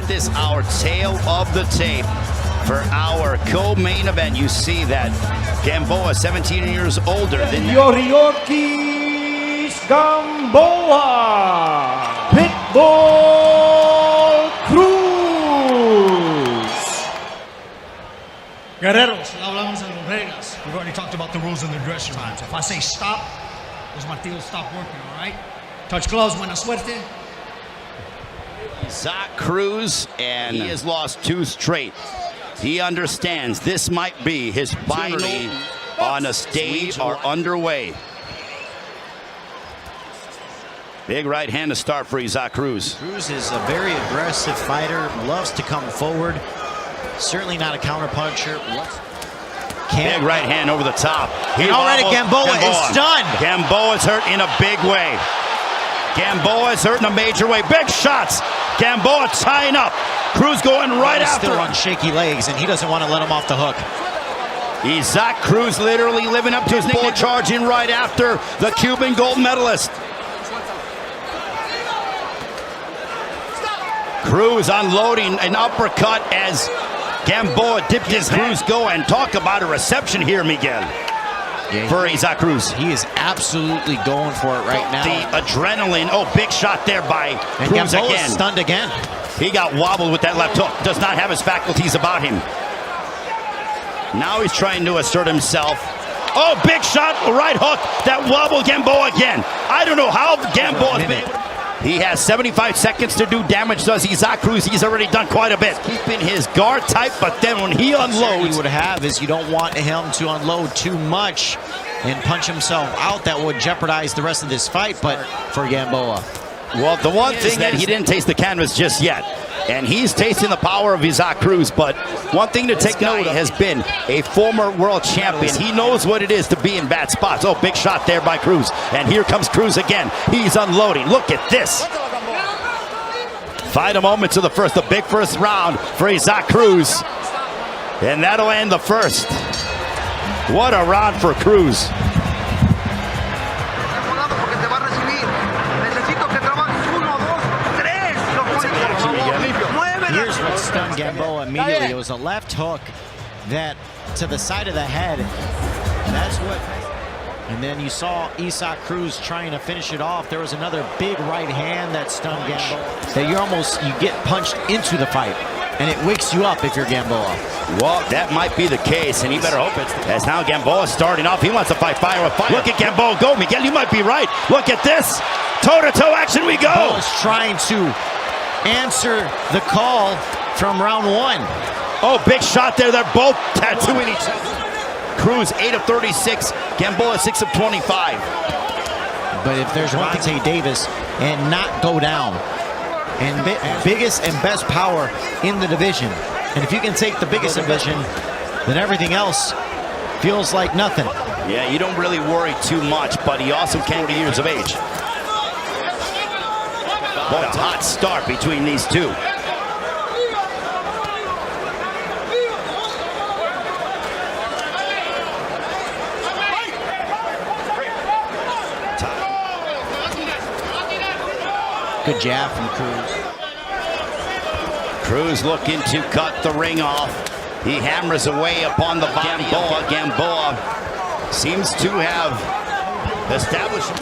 get this, our tail of the tape for our co-main event. You see that Gamboa, 17 years older than Yuriorkis Gamboa, Pitbull Cruz. Guerreros, hablamos en las reglas. We've already talked about the rules in the dressing room. So if I say stop, those martillos stop working, all right? Touch gloves, buena suerte. Cruz, and he has lost 2 straight. He understands this might be his final on a stage are underway. Big right hand to start for Cruz. Cruz is a very aggressive fighter, loves to come forward. Certainly not a counterpuncher. Big right hand over the top. Already Gamboa is stunned. Gamboa is hurt in a big way. Gamboa is hurt in a major way. Big shots. Gamboa tying up. Cruz going right after. Still on shaky legs, and he doesn't want to let him off the hook. Cruz literally living up to his nickname, charging right after the Cuban gold medalist. Cruz unloading an uppercut as Gamboa dipped his Cruz going. Talk about a reception here, Miguel. For Cruz. He is absolutely going for it right now. The adrenaline. Oh, big shot there by Cruz again. Stunned again. He got wobbled with that left hook. Does not have his faculties about him. Now he's trying to assert himself. Oh, big shot, right hook that wobbled Gamboa again. I don't know how Gamboa's been. He has 75 seconds to do damage, does Cruz. He's already done quite a bit. Keeping his guard tight, but then when he unloads... You would have is you don't want him to unload too much and punch himself out. That would jeopardize the rest of this fight, but for Gamboa. Well, the one thing that he didn't taste the canvas just yet, and he's tasting the power of Cruz, but one thing to take note of has been a former world champion. He knows what it is to be in bad spots. Oh, big shot there by Cruz, and here comes Cruz again. He's unloading. Look at this. Final moments of the big first round for Cruz, and that'll end the first. What a round for Cruz. Here's what stunned Gamboa immediately. It was a left hook that to the side of the head. That's what. And then you saw Cruz trying to finish it off. There was another big right hand that stunned Gamboa. That you get punched into the fight, and it wakes you up if you're Gamboa. Well, that might be the case, and he better hope it's. As now Gamboa starting off, he wants to fight fire with fire. Look at Gamboa go, Miguel. You might be right. Look at this, toe-to-toe action we go. Gamboa's trying to answer the call from round 1. Oh, big shot there. They're both tattooing each other. Cruz 8 of 36, Gamboa 6 of 25. But if there's one thing to say, Davis, and not go down. And biggest and best power in the division. And if you can take the biggest division, then everything else feels like nothing. Yeah, you don't really worry too much, but he also can't be years of age. What a hot start between these two. Good jab from Cruz. Cruz looking to cut the ring off. He hammers away upon the body. Gamboa seems to have established.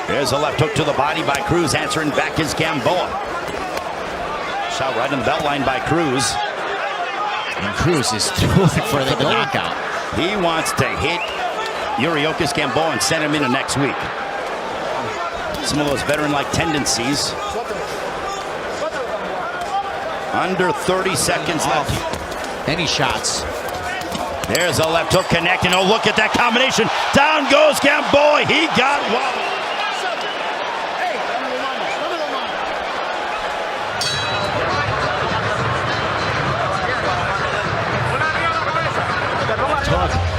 There's a left hook to the body by Cruz. Answering back is Gamboa. Shot right in the belt line by Cruz. And Cruz is doing for the knockout. He wants to hit Yuriorkis Gamboa and send him into next week. Some of those veteran-like tendencies. Under 30 seconds left. Any shots. There's a left hook connecting. Oh, look at that combination. Down goes Gamboa. He got wobbled.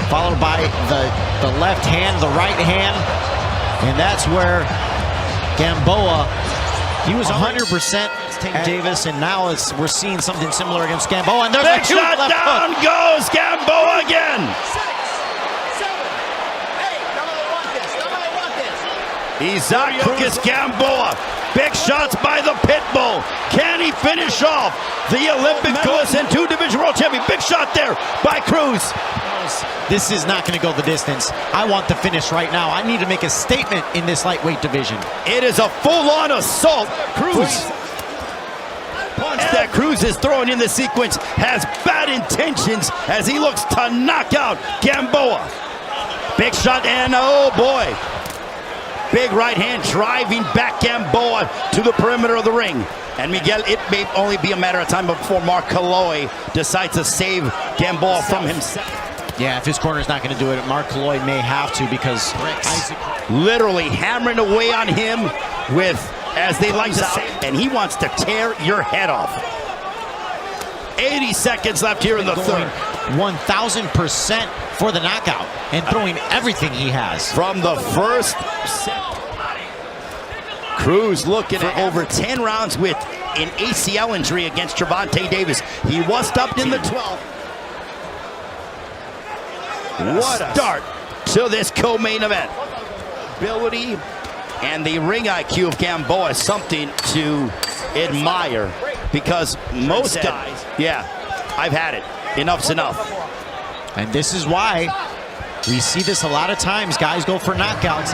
Followed by the left hand, the right hand. And that's where Gamboa, he was 100% Davis, and now we're seeing something similar against Gamboa. And there's big a shot left down hook. Goes Gamboa again. Yuriorkis Gamboa. Big shots by the Pitbull. Can he finish off the Olympic medalist and two-division world champion? Big shot there by Cruz. This is not going to go the distance. I want the finish right now. I need to make a statement in this lightweight division. It is a full-on assault. Cruz. Punch that Cruz is throwing in the sequence has bad intentions as he looks to knock out Gamboa. Big shot and oh boy. Big right hand driving back Gamboa to the perimeter of the ring. And Miguel, it may only be a matter of time before Mark Kaloi decides to save Gamboa from himself. Yeah, if his corner's not going to do it, Mark Kaloi may have to because literally hammering away on him with, as they like to say, and he wants to tear your head off. 80 seconds left here in the third. 1,000% for the knockout and throwing everything he has. From the first set. Cruz looking at over 10 rounds with an ACL injury against Gervonta Davis. He was stopped in the 12th. What a start to this co-main event. Ability and the ring IQ of Gamboa is something to admire because most guys, yeah, I've had it. Enough's enough. And this is why we see this a lot of times. Guys go for knockouts.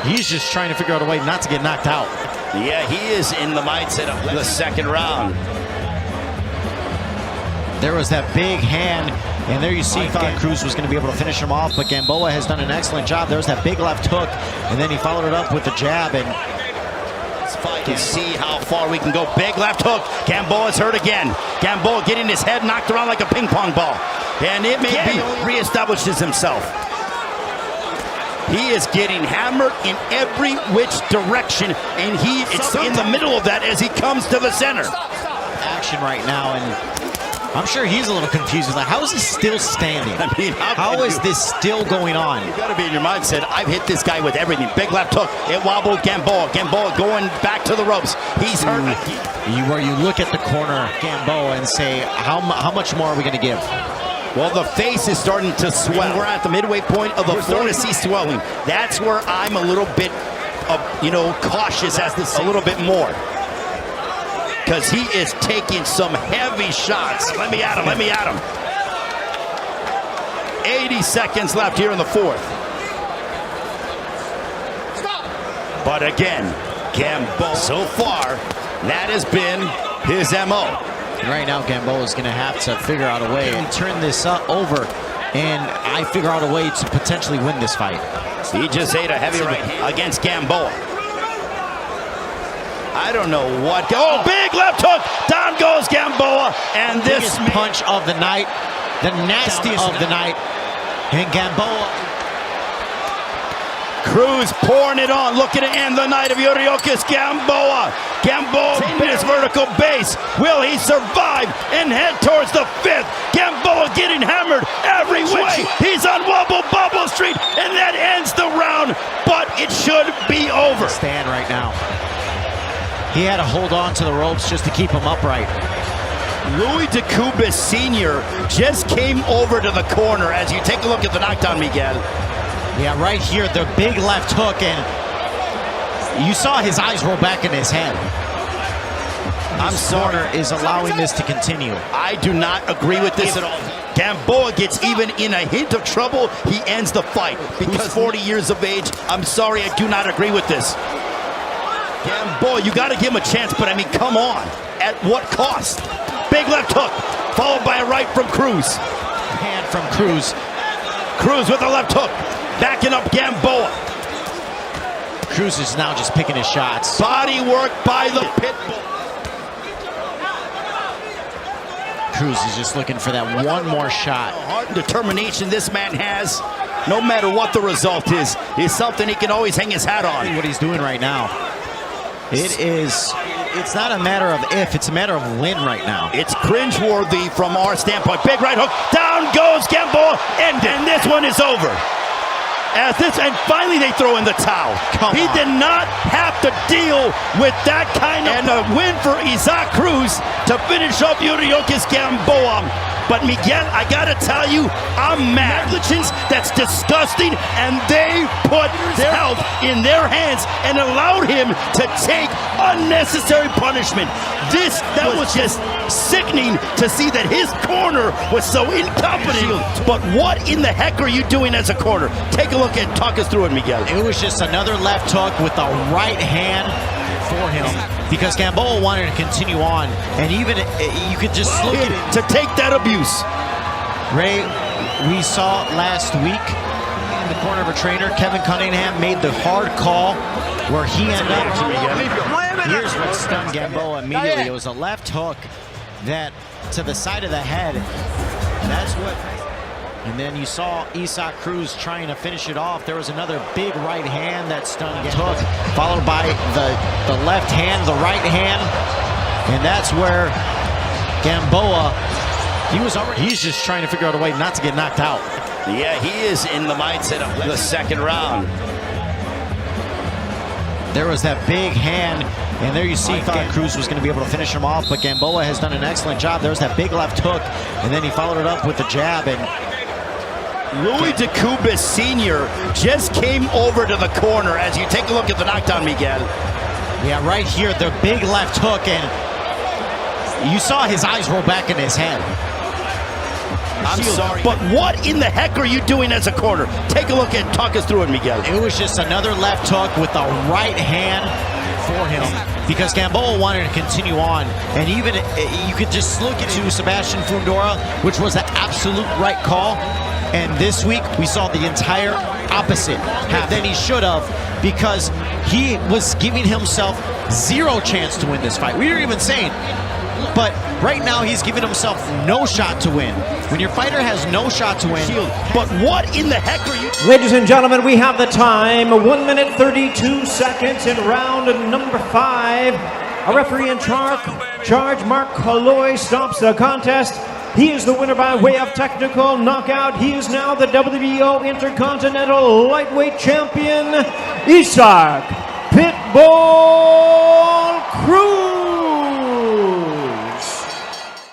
He's just trying to figure out a way not to get knocked out. Yeah, he is in the mindset of the second round. There was that big hand, and there you see thought Cruz was going to be able to finish him off, but Gamboa has done an excellent job. There was that big left hook, and then he followed it up with the jab, and to see how far we can go. Big left hook. Gamboa's hurt again. Gamboa getting his head knocked around like a ping pong ball. And it may be reestablishes himself. He is getting hammered in every which direction, and it's in the middle of that as he comes to the center. Action right now, and I'm sure he's a little confused. He's like, how is he still standing? I mean, how is this still going on? You gotta be in your mindset. I've hit this guy with everything. Big left hook. It wobbled Gamboa. Gamboa going back to the ropes. He's hurt. Where you look at the corner, Gamboa, and say, how much more are we going to give? Well, the face is starting to swell. We're at the midway point of the floor to see swelling. That's where I'm a little bit, cautious as this a little bit more. Because he is taking some heavy shots. Let me at him, let me at him. 80 seconds left here in the fourth. But again, Gamboa, so far, that has been his MO. Right now, Gamboa is going to have to figure out a way and turn this over, and I figure out a way to potentially win this fight. He just ate a heavy right hand against Gamboa. I don't know what. Oh, big left hook. Down goes Gamboa. And this punch of the night, the nastiest of the night. And Gamboa. Cruz pouring it on, looking to end the night of Yuriorkis. Gamboa in his vertical base. Will he survive and head towards the fifth? Gamboa getting hammered every way. He's on Wobble Bobble Street, and that ends the round, but it should be over. Stand right now. He had to hold on to the ropes just to keep him upright. Louis de Cuba Sr. just came over to the corner as you take a look at the knockdown, Miguel. Yeah, right here, the big left hook, and you saw his eyes roll back in his head. Corner is allowing this to continue. I do not agree with this at all. Gamboa gets even in a hint of trouble, he ends the fight. Because 40 years of age, I'm sorry, I do not agree with this. Gamboa, you got to give him a chance, but I mean, come on. At what cost? Big left hook, followed by a right from Cruz. Hand from Cruz. Cruz with a left hook, backing up Gamboa. Cruz is now just picking his shots. Body work by the Pitbull. Cruz is just looking for that one more shot. Heart and determination this man has, no matter what the result is something he can always hang his hat on. What he's doing right now. It's not a matter of if, it's a matter of when right now. It's cringeworthy from our standpoint. Big right hook, down goes Gamboa, and this one is over. And finally they throw in the towel. He did not have to deal with that kind of, and a win for Isaac Cruz to finish up Yuriorkis Gamboa. But Miguel, I gotta tell you, I'm mad. Negligence, that's disgusting, and they put their health in their hands and allowed him to take unnecessary punishment. That was just sickening to see that his corner was so incompetent. But what in the heck are you doing as a corner? Take a look and talk us through it, Miguel. It was just another left hook with the right hand for him because Gamboa wanted to continue on, and even you could just look at it to take that abuse. Ray, we saw last week in the corner of a trainer, Kevin Cunningham made the hard call where he ended up. Here's what stunned Gamboa immediately. It was a left hook that to the side of the head. That's what. And then you saw Cruz trying to finish it off. There was another big right hand that stunned Gamboa, followed by the left hand, the right hand, and that's where Gamboa, he's just trying to figure out a way not to get knocked out. Yeah, he is in the mindset of the second round. There was that big hand, and there you see thought Cruz was going to be able to finish him off, but Gamboa has done an excellent job. There was that big left hook, and then he followed it up with the jab, and Louis de Cuba Sr. just came over to the corner as you take a look at the knockdown, Miguel. Yeah, right here, the big left hook, and you saw his eyes roll back in his head. I'm sorry, but what in the heck are you doing as a corner? Take a look and talk us through it, Miguel. It was just another left hook with the right hand for him because Gamboa wanted to continue on, and even you could just look at Sebastian Fundora, which was the absolute right call. And this week, we saw the entire opposite than he should have because he was giving himself zero chance to win this fight. We were even saying, but right now he's giving himself no shot to win. When your fighter has no shot to win. But what in the heck are you? Ladies and gentlemen, we have the time. 1 minute 32 seconds in round number 5. A referee in charge, Mark Colloy, stops the contest. He is the winner by way of technical knockout. He is now the WBO Intercontinental Lightweight Champion, Isaac Pitbull Cruz.